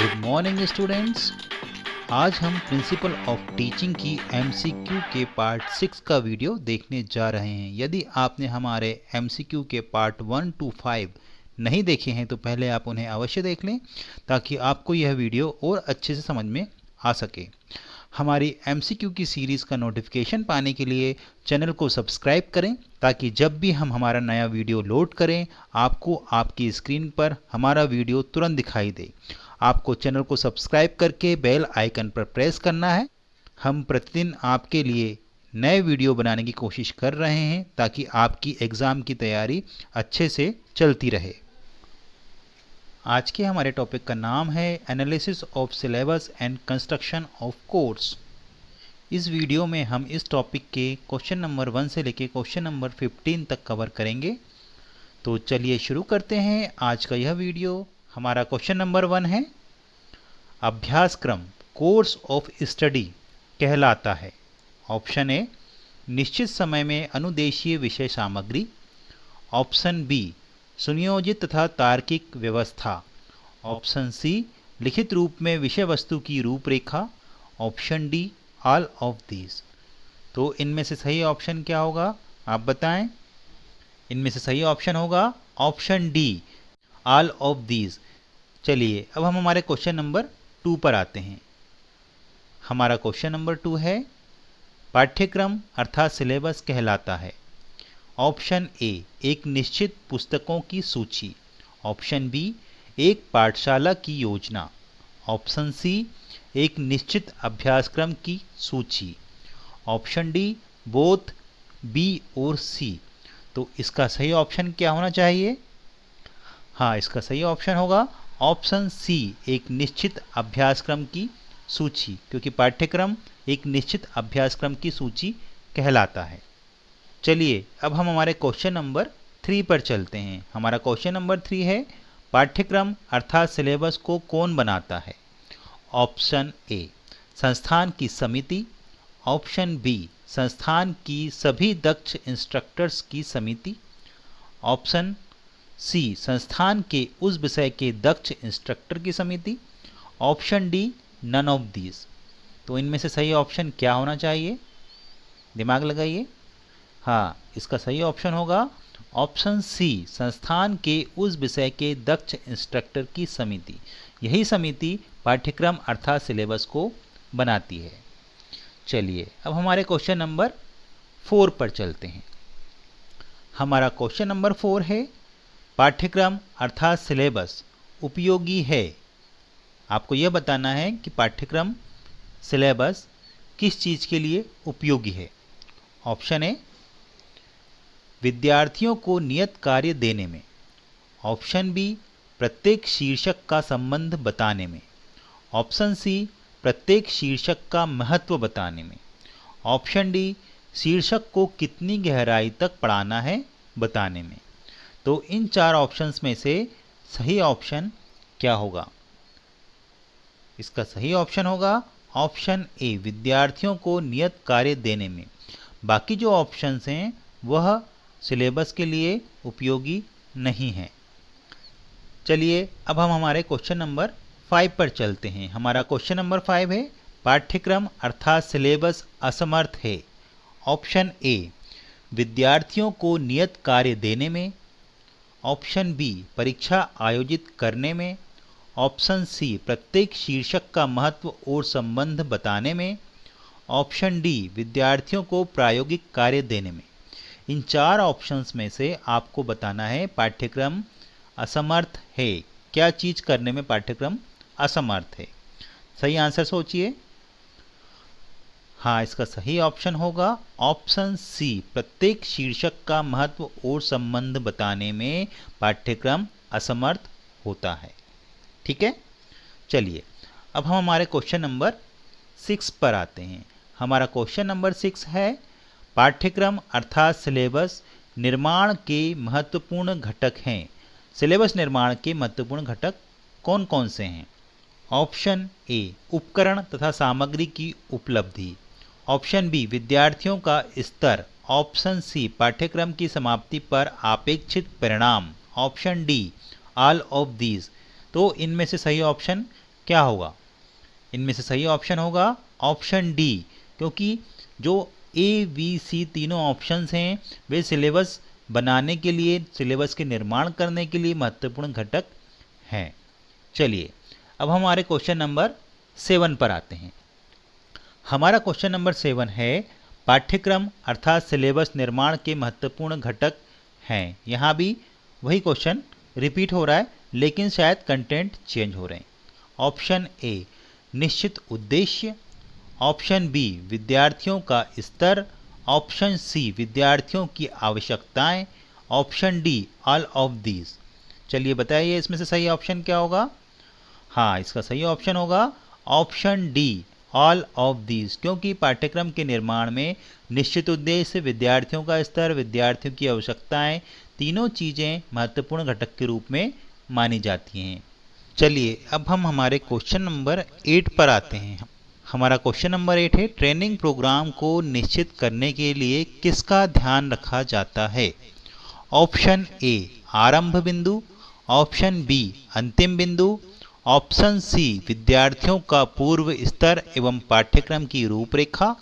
Good morning students. आज हम principle of teaching की एमसीक्यू के पार्ट 6 का वीडियो देखने जा रहे हैं। यदि आपने हमारे एमसीक्यू के पार्ट 1 to 5 नहीं देखे हैं तो पहले आप उन्हें अवश्य देख लें ताकि आपको यह वीडियो और अच्छे से समझ में आ सके। हमारी एमसीक्यू की सीरीज़ का नोटिफिकेशन पाने के लिए चैनल को सब्सक्राइब करें ताकि जब भी हम हमारा नया वीडियो लोड करें आपको आपकी स्क्रीन पर हमारा वीडियो तुरंत दिखाई दे। आपको चैनल को सब्सक्राइब करके बेल आइकन पर प्रेस करना है। हम प्रतिदिन आपके लिए नए वीडियो बनाने की कोशिश कर रहे हैं ताकि आपकी एग्ज़ाम की तैयारी अच्छे से चलती रहे। आज के हमारे टॉपिक का नाम है analysis of syllabus and construction of course. इस वीडियो में हम इस टॉपिक के क्वेश्चन नंबर 1 से लेकर क्वेश्चन नंबर 15 तक कवर करेंगे। तो चलिए शुरू करते हैं आज का यह वीडियो। हमारा क्वेश्चन नंबर 1 है, अभ्यासक्रम कोर्स ऑफ स्टडी कहलाता है। ऑप्शन ए निश्चित समय में अनुदेशीय विषय सामग्री, ऑप्शन बी सुनियोजित तथा तार्किक व्यवस्था, ऑप्शन सी लिखित रूप में विषय वस्तु की रूपरेखा, option D all of these. तो इनमें से सही ऑप्शन क्या होगा आप बताएं। इनमें से सही ऑप्शन होगा option D all of these. चलिए अब हम हमारे क्वेश्चन नंबर 2 पर आते हैं। हमारा क्वेश्चन नंबर 2 है, पाठ्यक्रम अर्थात सिलेबस कहलाता है। ऑप्शन ए एक निश्चित पुस्तकों की सूची, ऑप्शन बी एक पाठशाला की योजना, ऑप्शन सी एक निश्चित अभ्यासक्रम की सूची, ऑप्शन डी बोथ बी और सी। तो इसका सही ऑप्शन क्या होना चाहिए? हाँ, इसका सही ऑप्शन होगा ऑप्शन सी एक निश्चित अभ्यासक्रम की सूची, क्योंकि पाठ्यक्रम एक निश्चित अभ्यासक्रम की सूची कहलाता है। चलिए अब हम हमारे क्वेश्चन नंबर 3 पर चलते हैं। हमारा क्वेश्चन नंबर 3 है, पाठ्यक्रम अर्थात सिलेबस को कौन बनाता है? ऑप्शन ए संस्थान की समिति, ऑप्शन बी संस्थान की सभी दक्ष इंस्ट्रक्टर्स की समिति, ऑप्शन सी संस्थान के उस विषय के दक्ष इंस्ट्रक्टर की समिति, option D none of these. तो इनमें से सही ऑप्शन क्या होना चाहिए? दिमाग लगाइए। हाँ, इसका सही ऑप्शन होगा ऑप्शन सी संस्थान के उस विषय के दक्ष इंस्ट्रक्टर की समिति। यही समिति पाठ्यक्रम अर्थात सिलेबस को बनाती है। चलिए अब हमारे क्वेश्चन नंबर 4 पर चलते हैं। हमारा क्वेश्चन नंबर 4 है, पाठ्यक्रम अर्थात सिलेबस उपयोगी है। आपको यह बताना है कि पाठ्यक्रम सिलेबस किस चीज़ के लिए उपयोगी है। ऑप्शन ए विद्यार्थियों को नियत कार्य देने में, ऑप्शन बी प्रत्येक शीर्षक का संबंध बताने में, ऑप्शन सी प्रत्येक शीर्षक का महत्व बताने में, ऑप्शन डी शीर्षक को कितनी गहराई तक पढ़ाना है बताने में। तो इन 4 ऑप्शंस में से सही ऑप्शन क्या होगा? इसका सही ऑप्शन होगा ऑप्शन ए विद्यार्थियों को नियत कार्य देने में। बाकी जो ऑप्शंस हैं वह सिलेबस के लिए उपयोगी नहीं हैं। चलिए अब हम हमारे क्वेश्चन नंबर 5 पर चलते हैं। हमारा क्वेश्चन नंबर 5 है, पाठ्यक्रम अर्थात सिलेबस असमर्थ है। ऑप्शन ए विद्यार्थियों को नियत कार्य देने में, ऑप्शन बी परीक्षा आयोजित करने में, ऑप्शन सी प्रत्येक शीर्षक का महत्व और संबंध बताने में, ऑप्शन डी विद्यार्थियों को प्रायोगिक कार्य देने में। इन 4 ऑप्शंस में से आपको बताना है पाठ्यक्रम असमर्थ है। क्या चीज़ करने में पाठ्यक्रम असमर्थ है? सही आंसर सोचिए। हाँ, इसका सही ऑप्शन होगा ऑप्शन सी प्रत्येक शीर्षक का महत्व और संबंध बताने में पाठ्यक्रम असमर्थ होता है। ठीक है, चलिए अब हम हमारे क्वेश्चन नंबर 6 पर आते हैं। हमारा क्वेश्चन नंबर 6 है, पाठ्यक्रम अर्थात सिलेबस निर्माण के महत्वपूर्ण घटक हैं। सिलेबस निर्माण के महत्वपूर्ण घटक कौन कौन से हैं? ऑप्शन ए उपकरण तथा सामग्री की उपलब्धि, ऑप्शन बी विद्यार्थियों का स्तर, ऑप्शन सी पाठ्यक्रम की समाप्ति पर अपेक्षित परिणाम, option D all of these. तो इनमें से सही ऑप्शन क्या होगा? इनमें से सही ऑप्शन होगा ऑप्शन डी, क्योंकि जो ए बी सी तीनों ऑप्शंस हैं वे सिलेबस बनाने के लिए, सिलेबस के निर्माण करने के लिए महत्वपूर्ण घटक हैं। चलिए अब हमारे क्वेश्चन नंबर 7 पर आते हैं। हमारा क्वेश्चन नंबर 7 है पाठ्यक्रम अर्थात सिलेबस निर्माण के महत्वपूर्ण घटक हैं। यहाँ भी वही क्वेश्चन रिपीट हो रहा है लेकिन शायद कंटेंट चेंज हो रहे हैं। ऑप्शन ए निश्चित उद्देश्य, ऑप्शन बी विद्यार्थियों का स्तर, ऑप्शन सी विद्यार्थियों की आवश्यकताएं, option D all of these. चलिए बताइए इसमें से सही ऑप्शन क्या होगा? हाँ, इसका सही ऑप्शन होगा option D all of these, क्योंकि पाठ्यक्रम के निर्माण में निश्चित उद्देश्य, विद्यार्थियों का स्तर, विद्यार्थियों की आवश्यकताएं तीनों चीज़ें महत्वपूर्ण घटक के रूप में मानी जाती हैं। चलिए अब हम हमारे क्वेश्चन नंबर 8 पर आते हैं। हमारा क्वेश्चन नंबर 8 है ट्रेनिंग प्रोग्राम को निश्चित करने के लिए किसका ध्यान रखा जाता है? ऑप्शन ए आरंभ बिंदु, ऑप्शन बी अंतिम बिंदु, ऑप्शन सी विद्यार्थियों का पूर्व स्तर एवं पाठ्यक्रम की रूपरेखा,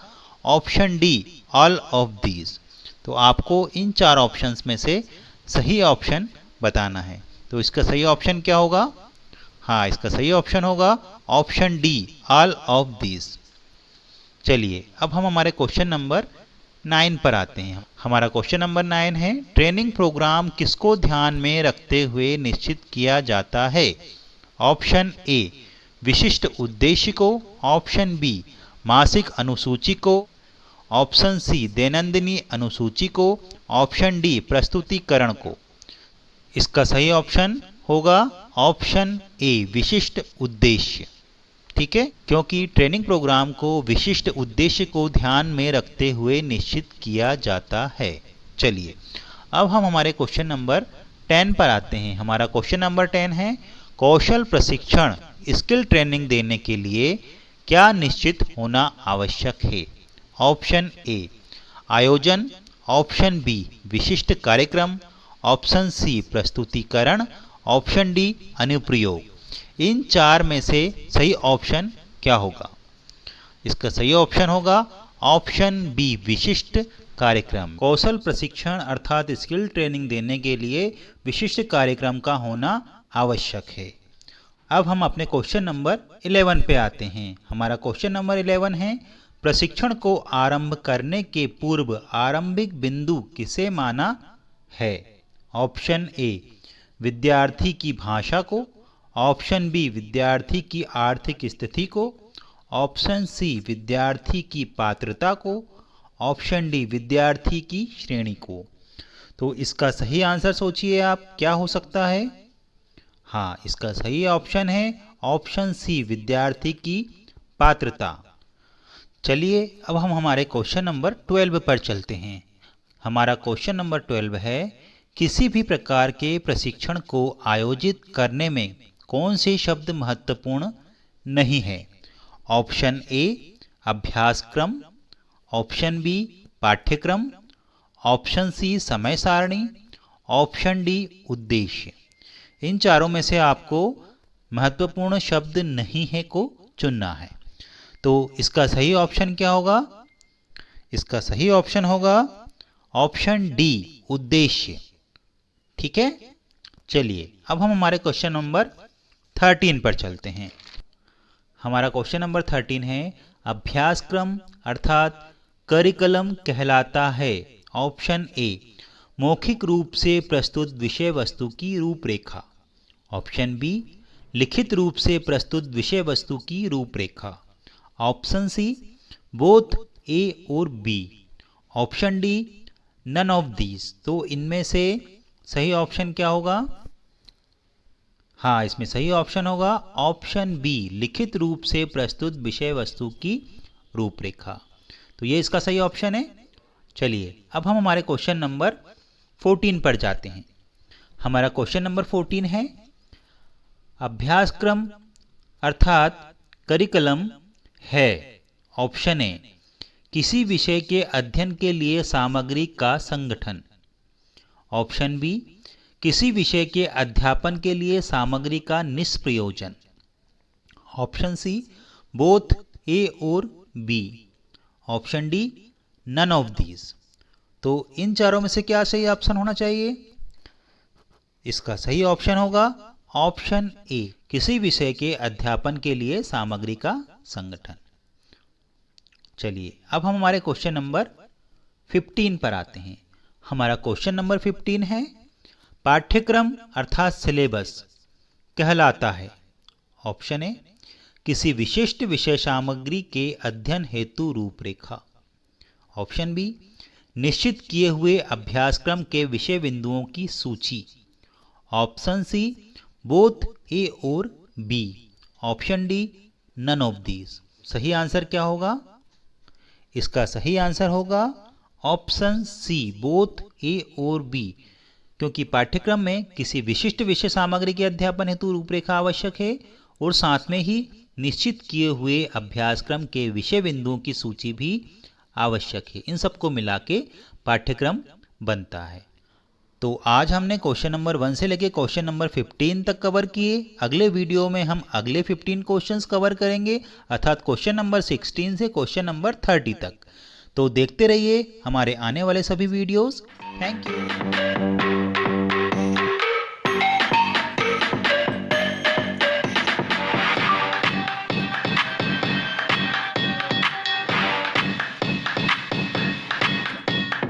option D all of these. तो आपको इन 4 ऑप्शंस में से सही ऑप्शन बताना है। तो इसका सही ऑप्शन क्या होगा? हाँ, इसका सही ऑप्शन होगा option D all of these. चलिए अब हम हमारे क्वेश्चन नंबर 9 पर आते हैं। हमारा क्वेश्चन नंबर 9 है ट्रेनिंग प्रोग्राम किसको ध्यान में रखते हुए निश्चित किया जाता है? ऑप्शन ए विशिष्ट उद्देश्य को, ऑप्शन बी मासिक अनुसूची को, ऑप्शन सी दैनंदिनी अनुसूची को, ऑप्शन डी प्रस्तुतिकरण को। इसका सही ऑप्शन होगा ऑप्शन ए विशिष्ट उद्देश्य। ठीक है, क्योंकि ट्रेनिंग प्रोग्राम को विशिष्ट उद्देश्य को ध्यान में रखते हुए निश्चित किया जाता है। चलिए अब हम हमारे क्वेश्चन नंबर 10 पर आते हैं। हमारा क्वेश्चन नंबर 10 है कौशल प्रशिक्षण स्किल ट्रेनिंग देने के लिए क्या निश्चित होना आवश्यक है? ऑप्शन ए आयोजन, ऑप्शन बी विशिष्ट कार्यक्रम, ऑप्शन सी प्रस्तुतिकरण, ऑप्शन डी अनुप्रयोग। इन 4 में से सही ऑप्शन क्या होगा? इसका सही ऑप्शन होगा ऑप्शन बी विशिष्ट कार्यक्रम। कौशल प्रशिक्षण अर्थात स्किल ट्रेनिंग देने के लिए विशिष्ट कार्यक्रम का होना आवश्यक है। अब हम अपने क्वेश्चन नंबर 11 पे आते हैं। हमारा क्वेश्चन नंबर 11 है प्रशिक्षण को आरंभ करने के पूर्व आरंभिक बिंदु किसे माना है? ऑप्शन ए विद्यार्थी की भाषा को, ऑप्शन बी विद्यार्थी की आर्थिक स्थिति को, ऑप्शन सी विद्यार्थी की पात्रता को, ऑप्शन डी विद्यार्थी की श्रेणी को। तो इसका सही आंसर सोचिए आप क्या हो सकता है? हाँ, इसका सही ऑप्शन है ऑप्शन सी विद्यार्थी की पात्रता। चलिए अब हम हमारे क्वेश्चन नंबर 12 पर चलते हैं। हमारा क्वेश्चन नंबर 12 है किसी भी प्रकार के प्रशिक्षण को आयोजित करने में कौन से शब्द महत्वपूर्ण नहीं है? ऑप्शन ए अभ्यासक्रम, ऑप्शन बी पाठ्यक्रम, ऑप्शन सी समय सारणी, ऑप्शन डी उद्देश्य। इन चारों में से आपको महत्वपूर्ण शब्द नहीं है को चुनना है। तो इसका सही ऑप्शन क्या होगा? इसका सही ऑप्शन होगा ऑप्शन डी उद्देश्य। ठीक है, चलिए अब हम हमारे क्वेश्चन नंबर 13 पर चलते हैं। हमारा क्वेश्चन नंबर 13 है अभ्यासक्रम अर्थात करिकुलम कहलाता है। ऑप्शन ए मौखिक रूप से प्रस्तुत विषय वस्तु की रूपरेखा, ऑप्शन बी लिखित रूप से प्रस्तुत विषय वस्तु की रूपरेखा, ऑप्शन सी बोथ ए और B, option D none of these. तो इनमें से सही ऑप्शन क्या होगा? हाँ, इसमें सही ऑप्शन होगा ऑप्शन बी लिखित रूप से प्रस्तुत विषय वस्तु की रूपरेखा। तो ये इसका सही ऑप्शन है। चलिए अब हम हमारे क्वेश्चन नंबर 14 पर जाते हैं। हमारा क्वेश्चन नंबर 14 है अभ्यासक्रम अर्थात करिकुलम है। ऑप्शन ए किसी विषय के अध्ययन के लिए सामग्री का संगठन, ऑप्शन बी किसी विषय के अध्यापन के लिए सामग्री का निष्प्रयोजन, ऑप्शन सी बोथ ए और B, option D none of these. तो इन चारों में से क्या सही ऑप्शन होना चाहिए? इसका सही ऑप्शन होगा ऑप्शन ए, किसी विषय के अध्यापन के लिए सामग्री का संगठन। चलिए अब हम हमारे क्वेश्चन नंबर 15 पर आते हैं। हमारा क्वेश्चन नंबर 15 है, पाठ्यक्रम अर्थात सिलेबस कहलाता है। ऑप्शन ए किसी विशिष्ट विषय सामग्री के अध्ययन हेतु रूपरेखा, ऑप्शन बी निश्चित किए हुए अभ्यासक्रम के विषय बिंदुओं की सूची, ऑप्शन सी बोथ ए और B, option D none of these. सही आंसर क्या होगा? इसका सही आंसर होगा ऑप्शन सी बोथ ए और बी, क्योंकि पाठ्यक्रम में किसी विशिष्ट विषय सामग्री के अध्यापन हेतु रूपरेखा आवश्यक है और साथ में ही निश्चित किए हुए अभ्यासक्रम के विषय बिंदुओं की सूची भी आवश्यक है। इन सबको मिला के पाठ्यक्रम बनता है। तो आज हमने क्वेश्चन नंबर 1 से लेके क्वेश्चन नंबर 15 तक कवर किए। अगले वीडियो में हम अगले 15 क्वेश्चंस कवर करेंगे, अर्थात क्वेश्चन नंबर 16 से क्वेश्चन नंबर 30 तक। तो देखते रहिए हमारे आने वाले सभी वीडियोस। Thank you.